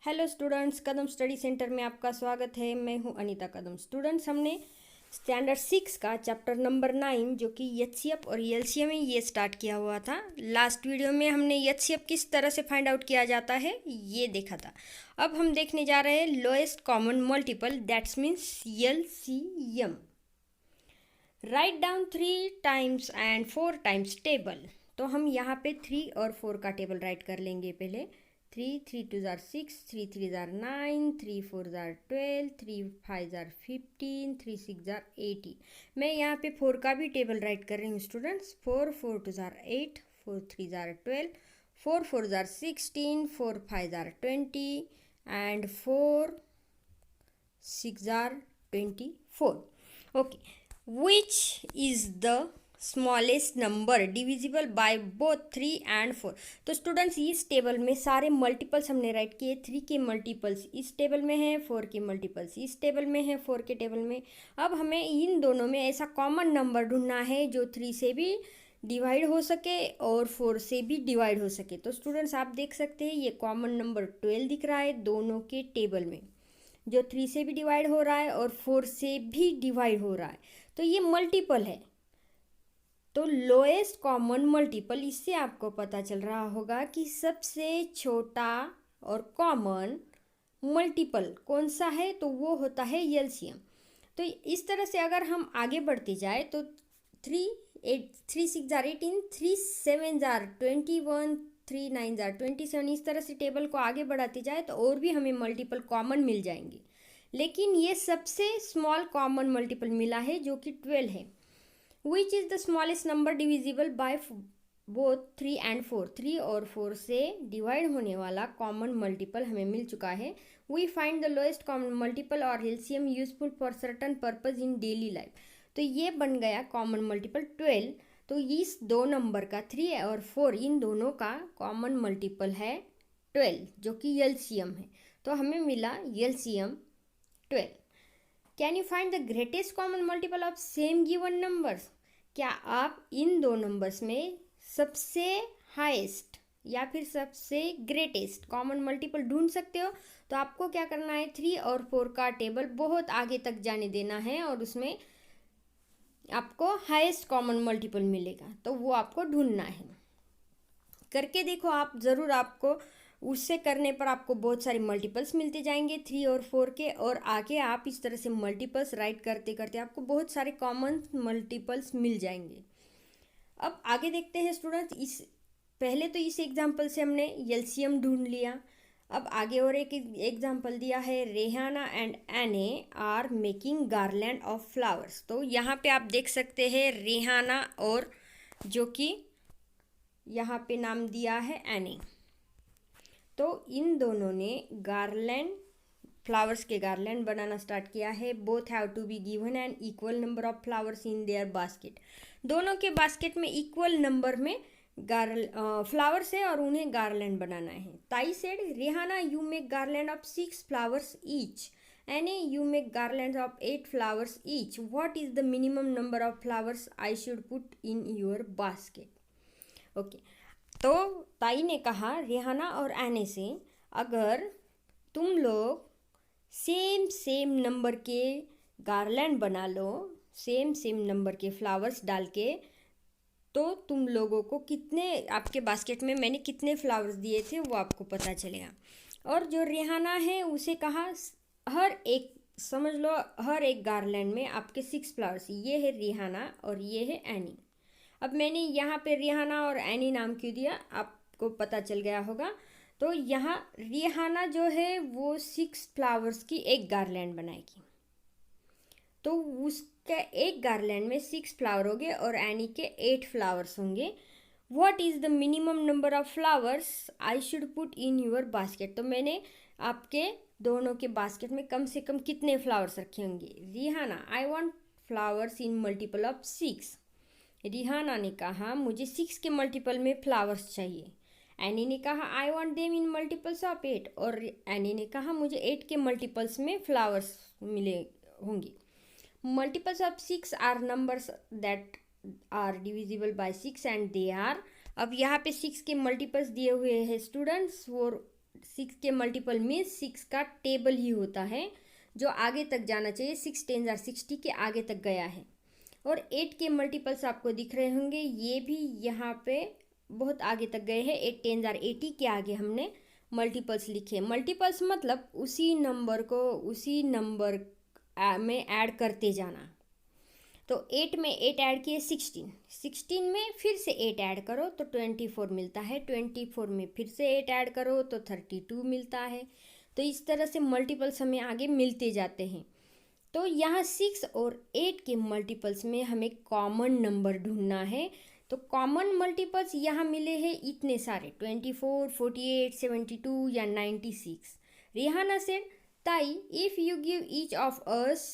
Hello students, कदम study centre में आपका स्वागत है। मैं हूं अनीता कदम। स्टूडेंट्स, हमने स्टैंडर्ड 6 का चैप्टर नंबर 9 जो कि एचसीएफ और एलसीएम है ये स्टार्ट किया हुआ था। लास्ट वीडियो में हमने एचसीएफ किस तरह से फाइंड आउट किया जाता है ये देखा था। अब हम देखने जा रहे हैं lowest common multiple, that's means LCM. Write down 3 times and 4 times table. तो हम यहाँ पे 3 और 4 का टेबल राइट कर लेंगे पहले। 3 2 jar 6, 3 jar 9, 3 4 jar 12, 3 5 jar 15, 3 6 jar 80। मैं यहाँ पे 4 का भी टेबल राइट कर रही हूँ students. 4 2 jar 8, 4 3 jar 12, 4 jar 16, 4 5 jar 20 and 4 6 jar 24। Okay, which is the smallest number divisible by both 3 and 4। तो स्टूडेंट्स, इस टेबल में सारे मल्टीपल्स हमने राइट किए। 3 के मल्टीपल्स इस टेबल में है, 4 के मल्टीपल्स इस टेबल में है, 4 के टेबल में। अब हमें इन दोनों में ऐसा कॉमन नंबर ढूंढना है जो 3 से भी डिवाइड हो सके और 4 से भी डिवाइड हो सके। तो स्टूडेंट्स, आप देख सकते हैं ये कॉमन नंबर 12 दिख रहा है दोनों के टेबल में, जो 3 से भी डिवाइड हो रहा है और 4 से भी डिवाइड हो रहा है। तो ये मल्टीपल है। तो लोएस्ट कॉमन मल्टीपल, इससे आपको पता चल रहा होगा कि सबसे छोटा और कॉमन मल्टीपल कौन सा है, तो वो होता है एलसीएम। तो इस तरह से अगर हम आगे बढ़ते जाए तो 3 6 जार 18, 3 7 जार 21, 3 9 जार 27, इस तरह से टेबल को आगे बढ़ाते जाए तो और भी हमें मल्टीपल कॉमन मिल जाएंगे। लेकिन ये सबसे स्मॉल कॉमन मल्टीपल मिला है जो कि 12 है। Which is the smallest number divisible by both 3 and 4। 3 और 4 से डिवाइड होने वाला कॉमन मल्टीपल हमें मिल चुका है। We find the lowest common multiple और LCM useful for certain purpose in daily life. तो ये बन गया कॉमन मल्टीपल 12। तो इस दो नंबर का 3 और 4 इन दोनों का कॉमन मल्टीपल है 12 जो कि एलसीएम है। तो हमें मिला LCM 12। Can you find the greatest common multiple of same given numbers. क्या आप इन दो नंबर्स में सबसे हाईएस्ट या फिर सबसे ग्रेटेस्ट कॉमन मल्टीपल ढूंढ सकते हो? तो आपको क्या करना है, 3 और 4 का टेबल बहुत आगे तक जाने देना है और उसमें आपको हाईएस्ट कॉमन मल्टीपल मिलेगा, तो वो आपको ढूंढना है। करके देखो आप ज़रूर, आपको उससे करने पर आपको बहुत सारे मल्टीपल्स मिलते जाएंगे 3 और 4 के। और आगे आप इस तरह से मल्टीपल्स राइट करते करते आपको बहुत सारे कॉमन मल्टीपल्स मिल जाएंगे। अब आगे देखते हैं स्टूडेंट्स। इस पहले तो इस एग्जांपल से हमने एलसीएम ढूंढ लिया। अब आगे और एक एग्जांपल दिया है, Rehana and Anne are making garland of flowers. तो यहाँ पे आप देख सकते हैं रेहाना और जो कि यहाँ पे नाम दिया है एने। तो इन दोनों ने गार्लैंड, फ्लावर्स के गार्लैंड बनाना स्टार्ट किया है। Both have to be given an equal number of flowers in their basket. दोनों के बास्केट में इक्वल नंबर में फ्लावर्स है और उन्हें गार्लैंड बनाना है। Tai said, Rehana you make garland of 6 flowers each, and you make garland of 8 flowers each. What is the minimum number of flowers I should put in your basket. Okay, तो ताई ने कहा रेहाना और एने से, अगर तुम लोग सेम नंबर के गार्लैंड बना लो, सेम नंबर के फ्लावर्स डाल के, तो तुम लोगों को कितने, आपके बास्केट में मैंने कितने फ्लावर्स दिए थे वो आपको पता चलेगा। और जो रेहाना है उसे कहा, हर एक, समझ लो हर एक गार्लैंड में आपके 6 फ्लावर्स, ये है रेहाना और ये है एनी। अब मैंने यहाँ पे रेहाना और एनी नाम क्यों दिया आपको पता चल गया होगा। तो यहाँ रेहाना जो है वो 6 फ्लावर्स की एक गार्लैंड बनाएगी, तो उसका एक गार्लैंड में 6 फ्लावर होंगे और एनी के 8 फ्लावर्स होंगे। What is the minimum number of flowers I should put in your basket. तो मैंने आपके दोनों के बास्केट में कम से कम कितने फ्लावर्स रखे होंगे। Rehana, I want flowers in multiple of 6। Rehana ने कहा मुझे 6 के मल्टीपल में फ्लावर्स चाहिए। एनी ने कहा I want them in multiples of 8, और एनी ने कहा मुझे 8 के मल्टीपल्स में फ्लावर्स मिले होंगे। Multiples of 6 are numbers that are divisible by 6 and they are. अब यहाँ पे 6 के मल्टीपल्स दिए हुए हैं स्टूडेंट्स, और 6 के मल्टीपल मीन्स 6 का टेबल ही होता है जो आगे तक जाना चाहिए। 6 10 are 60 के आगे तक गया है। और 8 के मल्टीपल्स आपको दिख रहे होंगे, ये भी यहाँ पे बहुत आगे तक गए हैं। 8 10 are 80 के आगे हमने मल्टीपल्स लिखे। मल्टीपल्स मतलब उसी नंबर को उसी नंबर में ऐड करते जाना। तो 8 में 8 ऐड किए 16 में फिर से 8 ऐड करो तो 24 मिलता है। 24 में फिर से 8 ऐड करो तो 32 मिलता है। तो इस तरह से मल्टीपल्स हमें आगे मिलते जाते हैं। तो यहाँ 6 और 8 के मल्टीपल्स में हमें कॉमन नंबर ढूंढना है। तो कॉमन मल्टीपल्स यहाँ मिले हैं इतने सारे 24, 48, 72 या 96। रिहाना सेड, ताई if you give each of us,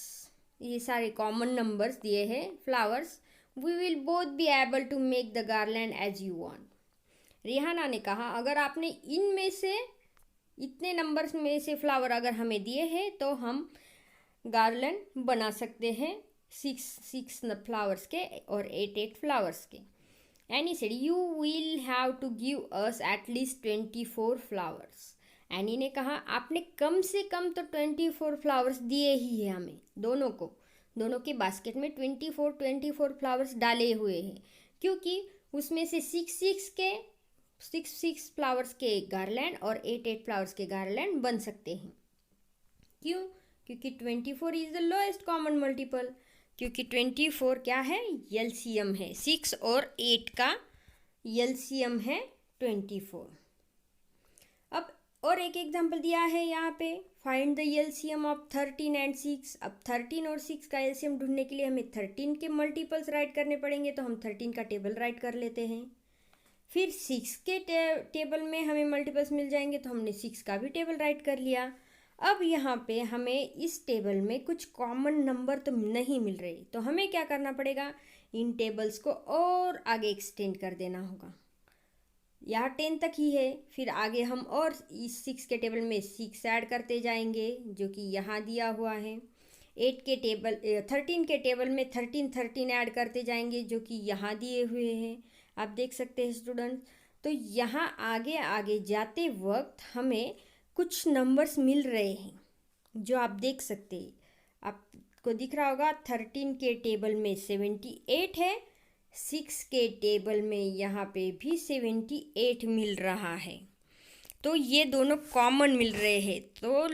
ये सारे कॉमन नंबर्स दिए हैं flowers, we will both be able to make the garland as you want. Rehana ने कहा अगर आपने इनमें से इतने नंबर्स में से फ्लावर अगर हमें दिए हैं तो हम गार्लैंड बना सकते हैं 6 फ्लावर्स के और 8 फ्लावर्स के। Annie said you will have to give us at least 24 flowers. Annie ने कहा आपने कम से कम तो 24 फ्लावर्स दिए ही है हमें, दोनों के बास्केट में 24 फ्लावर्स डाले हुए हैं, क्योंकि उसमें से 6 फ्लावर्स के गार्लैंड और 8 फ्लावर्स के गार्लैंड बन सकते हैं। क्यों? क्योंकि 24 is the lowest common multiple, क्योंकि 24 क्या है, एलसीएम है। 6 और 8 का एलसीएम है 24। अब और एक एग्जांपल दिया है यहाँ पे, find the LCM of 13 and 6। अब 13 और 6 का एलसीएम ढूंढने के लिए हमें 13 के मल्टीपल्स राइट करने पड़ेंगे, तो हम 13 का टेबल राइट कर लेते हैं। फिर 6 के टेबल में हमें मल्टीपल्स मिल जाएंगे, तो हमने 6 का भी टेबल राइट कर लिया। अब यहाँ पे हमें इस टेबल में कुछ कॉमन नंबर तो नहीं मिल रहे, तो हमें क्या करना पड़ेगा, इन टेबल्स को और आगे एक्सटेंड कर देना होगा। यहाँ 10 तक ही है, फिर आगे हम और इस 6 के टेबल में 6 ऐड करते जाएंगे जो कि यहाँ दिया हुआ है। 13 के टेबल में 13 ऐड करते जाएंगे जो कि यहाँ दिए हुए हैं, आप देख सकते हैं स्टूडेंट्स। तो यहाँ आगे आगे जाते वक्त हमें कुछ नंबर्स मिल रहे हैं जो आप देख सकते हैं, आपको दिख रहा होगा 13 के टेबल में 78 है, 6 के टेबल में यहाँ पे भी 78 मिल रहा है। तो ये दोनों कॉमन मिल रहे हैं, तो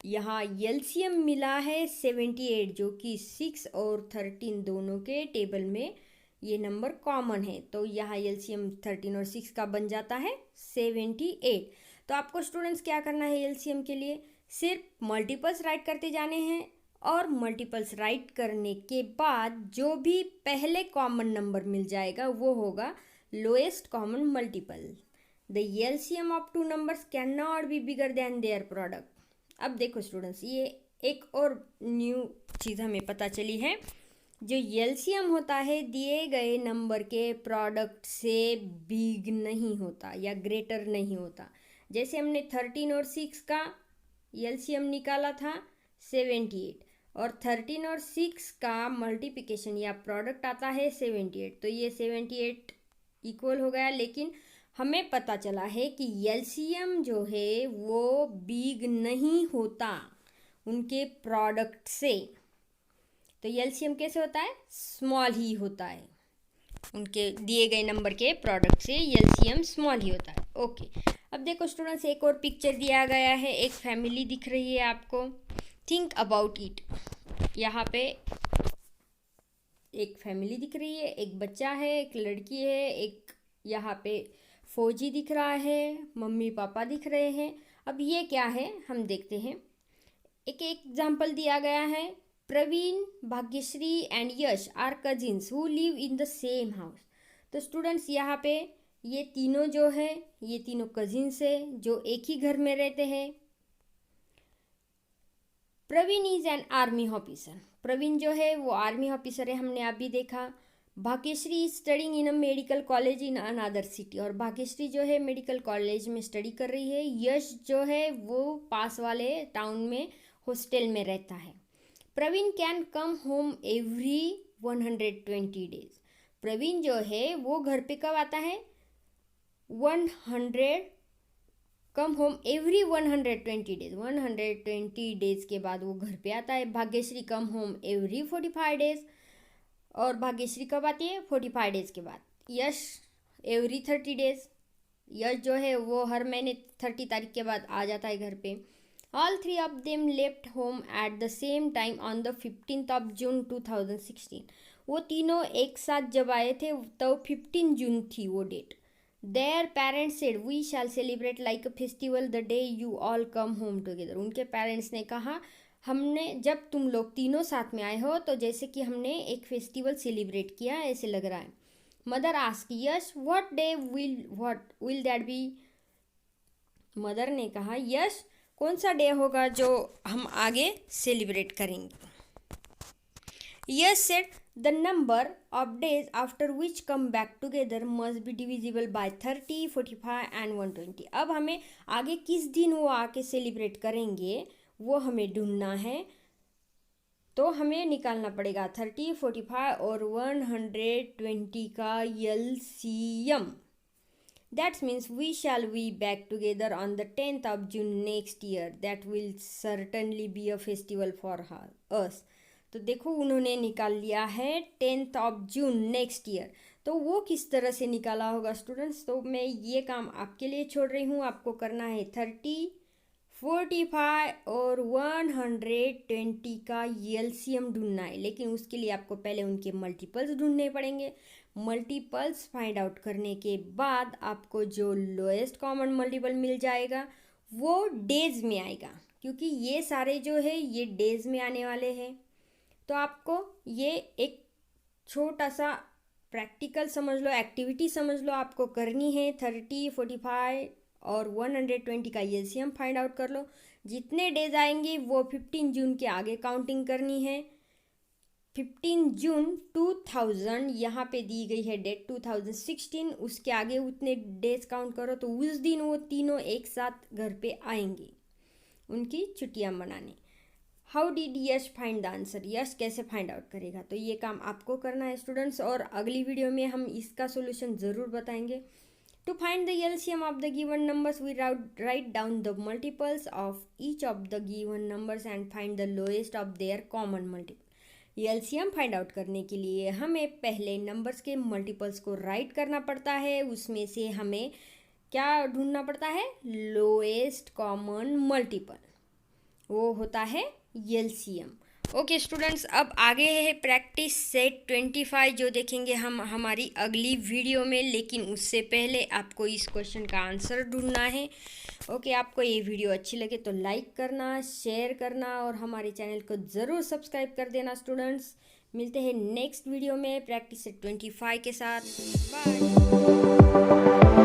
यहाँ एलसीएम मिला है 78, जो कि 6 और 13 दोनों के टेबल में ये नंबर कॉमन है। तो यहाँ एलसीएम 13 और 6 का बन जाता है 78। तो आपको स्टूडेंट्स क्या करना है, एलसीएम के लिए सिर्फ मल्टीपल्स राइट करते जाने हैं, और मल्टीपल्स राइट करने के बाद जो भी पहले कॉमन नंबर मिल जाएगा वो होगा lowest common multiple. The LCM of two numbers can not be bigger than their product. अब देखो स्टूडेंट्स, ये एक और न्यू चीज़ हमें पता चली है, जो एलसीएम होता है दिए गए नंबर के प्रोडक्ट से बिग नहीं होता या ग्रेटर नहीं होता। जैसे हमने 13 और 6 का एलसीएम निकाला था 78, और 13 और 6 का मल्टीप्लिकेशन या प्रोडक्ट आता है 78, तो ये 78 इक्वल हो गया। लेकिन हमें पता चला है कि एलसीएम जो है वो बिग नहीं होता उनके प्रोडक्ट से। तो एलसीएम कैसे होता है, स्मॉल ही होता है, उनके दिए गए नंबर के प्रोडक्ट से एलसीएम स्मॉल ही होता है। ओके, अब देखो स्टूडेंट्स, एक और पिक्चर दिया गया है, एक फैमिली दिख रही है आपको, थिंक अबाउट इट। यहाँ पे एक फैमिली दिख रही है, एक बच्चा है, एक लड़की है, एक यहाँ पे फौजी दिख रहा है, मम्मी पापा दिख रहे हैं। अब ये क्या है हम देखते हैं। एक एग्जाम्पल दिया गया है, Praveen, Bhagyashree and Yash are cousins who live in the same house. तो स्टूडेंट्स यहाँ पे ये तीनों जो है, ये तीनों कजिन्स है जो एक ही घर में रहते हैं। Praveen is an army officer, Praveen जो है वो आर्मी ऑफिसर है, हमने अभी देखा। Bhagyashree is studying in a medical college in another city, और भाग्यश्री जो है मेडिकल कॉलेज में स्टडी कर रही है। यश जो है वो पास वाले टाउन में हॉस्टल में रहता है। Praveen can come home every 120 days, Praveen जो है वो घर पे कब आता है, 120 come home every 120 days, 120 days के बाद वो घर पे आता है। Bhagyashree come home every 45 days, और भाग्यश्री कब आती है? 45 डेज के बाद। यश एवरी 30 डेज, यश जो है वो हर महीने 30 तारीख के बाद आ जाता है घर पे। All three of them left home at the same time on the 15th of June 2016। वो तीनों एक साथ जब आए थे तो 15 जून थी वो date. Their parents said we shall celebrate like a festival the day you all come home together. उनके पेरेंट्स ने कहा हमने जब तुम लोग तीनों साथ में आए हो तो जैसे कि हमने एक फेस्टिवल सेलिब्रेट किया ऐसे लग रहा है। Mother ask Yash what day will that be. Mother ने कहा यश कौन सा डे होगा जो हम आगे सेलिब्रेट करेंगे। Yash said the number of days after which come back together must be divisible by 30, 45 and 120। अब हमें आगे किस दिन वो आके सेलिब्रेट करेंगे वो हमें ढूंढना है। तो हमें निकालना पड़ेगा 30, 45 और 120 का LCM। That means we shall be back together on the 10th of June next year. That will certainly be a festival for us. तो देखो उन्होंने निकाल लिया है 10th of June next year। तो वो किस तरह से निकाला होगा स्टूडेंट्स? तो मैं ये काम आपके लिए छोड़ रही हूँ। आपको करना है 30, 45 और 120 का LCM ढूंढना है, लेकिन उसके लिए आपको पहले उनके मल्टीपल्स ढूंढने पड़ेंगे। मल्टीपल्स फाइंड आउट करने के बाद आपको जो लोएस्ट कॉमन मल्टीपल मिल जाएगा वो डेज में आएगा, क्योंकि ये सारे जो है ये डेज में आने वाले हैं। तो आपको ये एक छोटा सा प्रैक्टिकल समझ लो, एक्टिविटी समझ लो, आपको करनी है। 30, 45 और 120 का LCM फाइंड आउट कर लो। जितने डेज आएंगे वो 15 जून के आगे काउंटिंग करनी है। 15 जून 2000 यहाँ पे दी गई है डेट 2016, उसके आगे उतने डेज काउंट करो तो उस दिन वो तीनों एक साथ घर पे आएंगे उनकी छुट्टियाँ मनाने। How did Yash find the answer? Yash कैसे फाइंड आउट करेगा? तो ये काम आपको करना है स्टूडेंट्स, और अगली वीडियो में हम इसका सोल्यूशन ज़रूर बताएंगे। To find the LCM of the given numbers we write down the multiples of each of the given numbers and find the lowest of their common multiple. LCM find out करने के लिए हमें पहले numbers के multiples को right करना पड़ता है, उसमें से हमें क्या ढूंढना पड़ता है? लोएस्ट कॉमन मल्टीपल, वो होता है LCM। ओके स्टूडेंट्स, अब आगे है प्रैक्टिस सेट 25 जो देखेंगे हम हमारी अगली वीडियो में, लेकिन उससे पहले आपको इस क्वेश्चन का आंसर ढूंढना है। ओके, आपको ये वीडियो अच्छी लगे तो लाइक करना, शेयर करना और हमारे चैनल को ज़रूर सब्सक्राइब कर देना स्टूडेंट्स। मिलते हैं नेक्स्ट वीडियो में प्रैक्टिस सेट 25 के साथ। बाय।